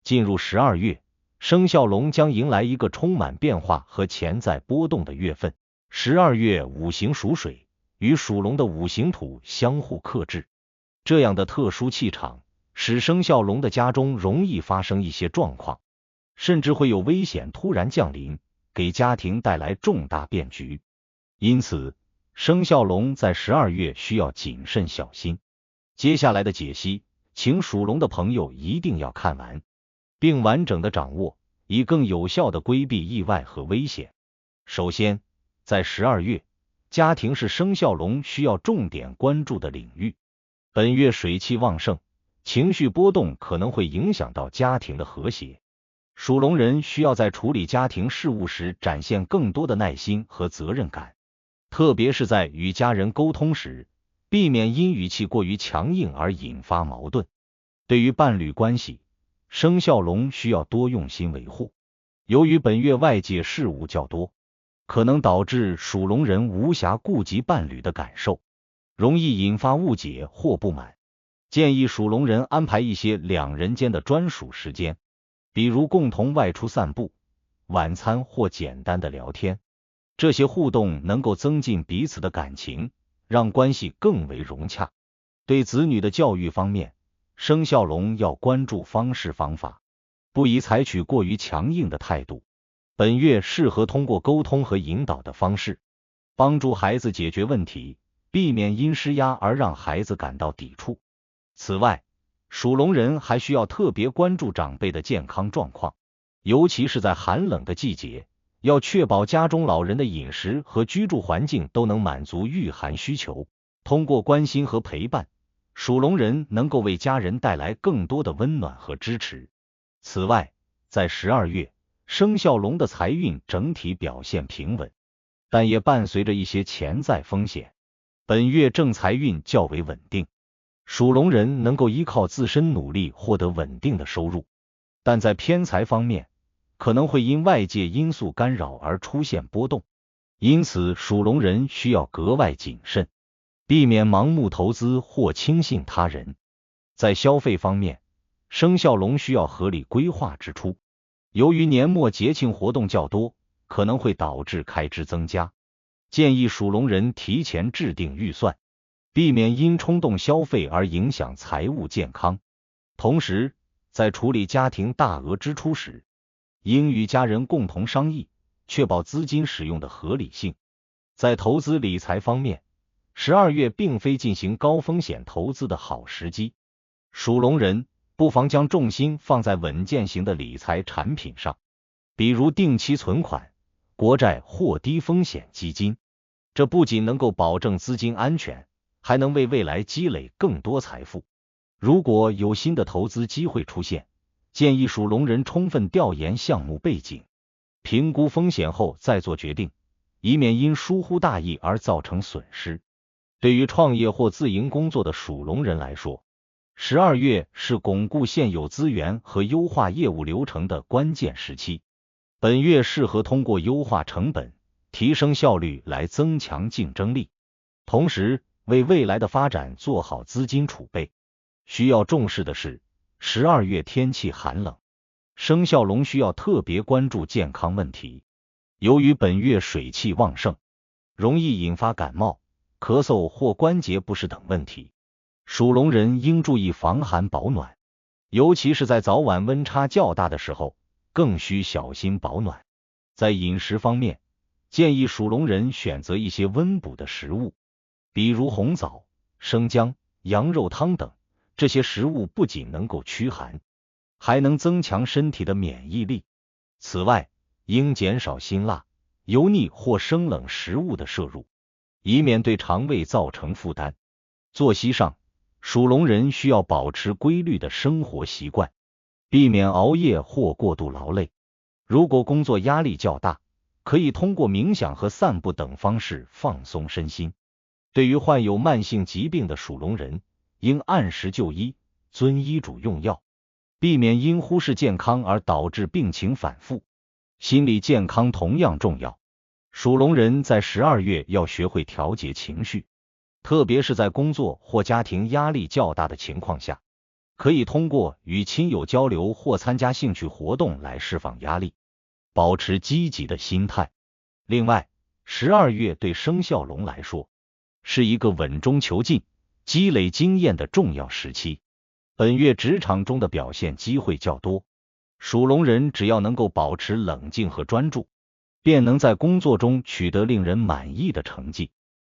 进入12月，生肖龙将迎来一个充满变化和潜在波动的月份。12月五行属水，与属龙的五行土相互克制，这样的特殊气场使生肖龙的家中容易发生一些状况，甚至会有危险突然降临，给家庭带来重大变局。因此，生肖龙在12月需要谨慎小心。接下来的解析，请属龙的朋友一定要看完，并完整的掌握，以更有效的规避意外和危险。首先，在12月，家庭是生肖龙需要重点关注的领域。本月水气旺盛，情绪波动可能会影响到家庭的和谐。属龙人需要在处理家庭事务时展现更多的耐心和责任感，特别是在与家人沟通时，避免因语气过于强硬而引发矛盾。对于伴侣关系，生肖龙需要多用心维护。由于本月外界事务较多，可能导致属龙人无暇顾及伴侣的感受，容易引发误解或不满。建议属龙人安排一些两人间的专属时间，比如共同外出散步、晚餐或简单的聊天。这些互动能够增进彼此的感情，让关系更为融洽。对子女的教育方面，生肖龙要关注方式方法，不宜采取过于强硬的态度。本月适合通过沟通和引导的方式，帮助孩子解决问题，避免因施压而让孩子感到抵触。此外，属龙人还需要特别关注长辈的健康状况，尤其是在寒冷的季节，要确保家中老人的饮食和居住环境都能满足御寒需求。通过关心和陪伴，属龙人能够为家人带来更多的温暖和支持。此外，在12月，生肖龙的财运整体表现平稳，但也伴随着一些潜在风险。本月正财运较为稳定，属龙人能够依靠自身努力获得稳定的收入，但在偏财方面，可能会因外界因素干扰而出现波动，因此属龙人需要格外谨慎，避免盲目投资或轻信他人。在消费方面，生肖龙需要合理规划支出，由于年末节庆活动较多，可能会导致开支增加，建议属龙人提前制定预算，避免因冲动消费而影响财务健康。同时，在处理家庭大额支出时，应与家人共同商议，确保资金使用的合理性。在投资理财方面，12月并非进行高风险投资的好时机，属龙人不妨将重心放在稳健型的理财产品上，比如定期存款、国债或低风险基金。这不仅能够保证资金安全，还能为未来积累更多财富。如果有新的投资机会出现，建议属龙人充分调研项目背景，评估风险后再做决定，以免因疏忽大意而造成损失。对于创业或自营工作的属龙人来说，12月是巩固现有资源和优化业务流程的关键时期。本月适合通过优化成本、提升效率来增强竞争力，同时为未来的发展做好资金储备。需要重视的是，12月天气寒冷，生肖龙需要特别关注健康问题。由于本月水气旺盛，容易引发感冒、咳嗽或关节不适等问题，属龙人应注意防寒保暖，尤其是在早晚温差较大的时候，更需小心保暖。在饮食方面，建议属龙人选择一些温补的食物，比如红枣、生姜、羊肉汤等。这些食物不仅能够驱寒，还能增强身体的免疫力。此外，应减少辛辣、油腻或生冷食物的摄入，以免对肠胃造成负担。作息上，属龙人需要保持规律的生活习惯，避免熬夜或过度劳累。如果工作压力较大，可以通过冥想和散步等方式放松身心。对于患有慢性疾病的属龙人，应按时就医，遵医嘱用药，避免因忽视健康而导致病情反复。心理健康同样重要，属龙人在12月要学会调节情绪，特别是在工作或家庭压力较大的情况下，可以通过与亲友交流或参加兴趣活动来释放压力，保持积极的心态。另外，12月对生肖龙来说是一个稳中求进、积累经验的重要时期。本月职场中的表现机会较多，属龙人只要能够保持冷静和专注，便能在工作中取得令人满意的成绩。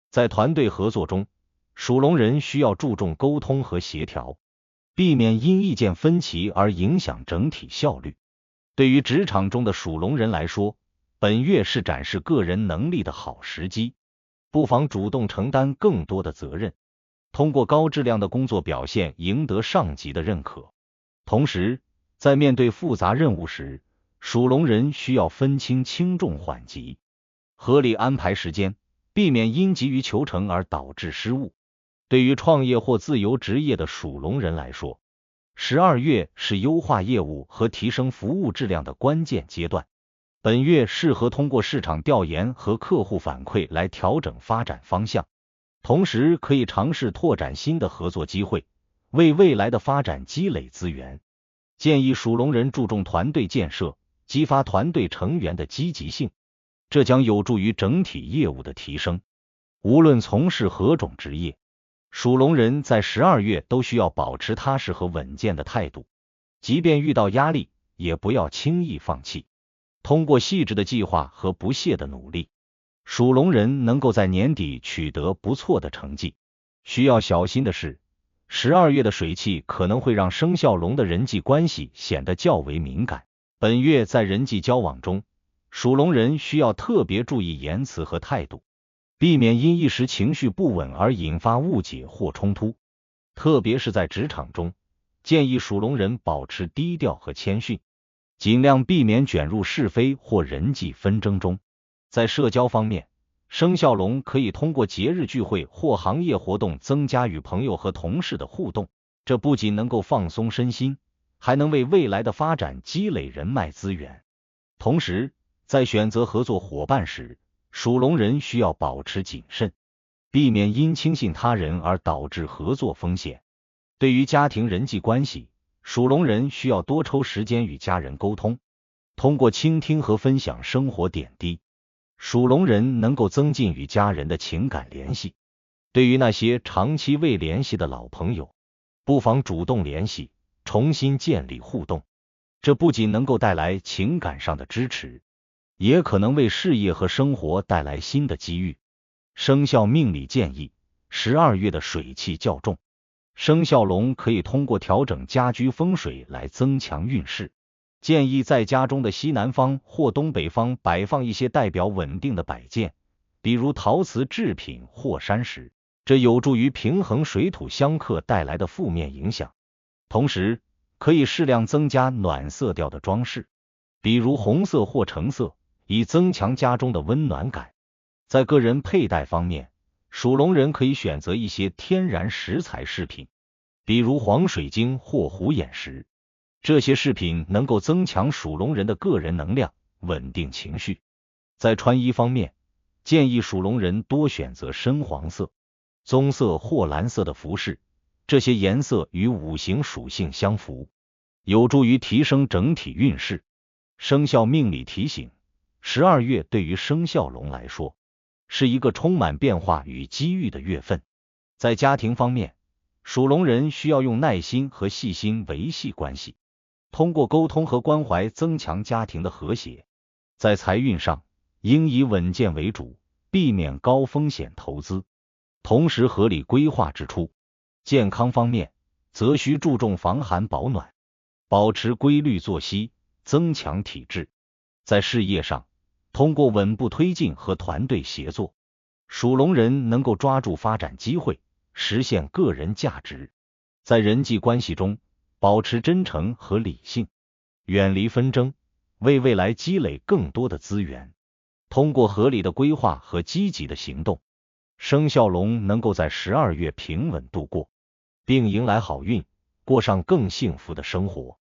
在团队合作中，属龙人需要注重沟通和协调，避免因意见分歧而影响整体效率。对于职场中的属龙人来说，本月是展示个人能力的好时机，不妨主动承担更多的责任，通过高质量的工作表现赢得上级的认可。同时，在面对复杂任务时，属龙人需要分清轻重缓急，合理安排时间，避免因急于求成而导致失误。对于创业或自由职业的属龙人来说，12月是优化业务和提升服务质量的关键阶段。本月适合通过市场调研和客户反馈来调整发展方向，同时可以尝试拓展新的合作机会，为未来的发展积累资源。建议属龙人注重团队建设，激发团队成员的积极性，这将有助于整体业务的提升。无论从事何种职业，属龙人在12月都需要保持踏实和稳健的态度，即便遇到压力，也不要轻易放弃。通过细致的计划和不懈的努力，属龙人能够在年底取得不错的成绩。需要小心的是，12月的水气可能会让生肖龙的人际关系显得较为敏感。本月在人际交往中，属龙人需要特别注意言辞和态度，避免因一时情绪不稳而引发误解或冲突。特别是在职场中，建议属龙人保持低调和谦逊，尽量避免卷入是非或人际纷争中。在社交方面，生肖龙可以通过节日聚会或行业活动增加与朋友和同事的互动，这不仅能够放松身心，还能为未来的发展积累人脉资源。同时，在选择合作伙伴时，属龙人需要保持谨慎，避免因轻信他人而导致合作风险。对于家庭人际关系，属龙人需要多抽时间与家人沟通，通过倾听和分享生活点滴，属龙人能够增进与家人的情感联系。对于那些长期未联系的老朋友，不妨主动联系，重新建立互动，这不仅能够带来情感上的支持，也可能为事业和生活带来新的机遇。生肖命理建议，12月的水气较重，生肖龙可以通过调整家居风水来增强运势。建议在家中的西南方或东北方摆放一些代表稳定的摆件，比如陶瓷制品或山石，这有助于平衡水土相克带来的负面影响。同时，可以适量增加暖色调的装饰，比如红色或橙色，以增强家中的温暖感。在个人佩戴方面，属龙人可以选择一些天然石材饰品，比如黄水晶或虎眼石，这些饰品能够增强属龙人的个人能量，稳定情绪。在穿衣方面，建议属龙人多选择深黄色、棕色或蓝色的服饰，这些颜色与五行属性相符，有助于提升整体运势。生肖命理提醒，12月对于生肖龙来说是一个充满变化与机遇的月份。在家庭方面，属龙人需要用耐心和细心维系关系，通过沟通和关怀增强家庭的和谐。在财运上，应以稳健为主，避免高风险投资，同时合理规划支出。健康方面，则需注重防寒保暖，保持规律作息，增强体质。在事业上，通过稳步推进和团队协作，属龙人能够抓住发展机会，实现个人价值。在人际关系中，保持真诚和理性，远离纷争，为未来积累更多的资源。通过合理的规划和积极的行动，生肖龙能够在12月平稳度过，并迎来好运，过上更幸福的生活。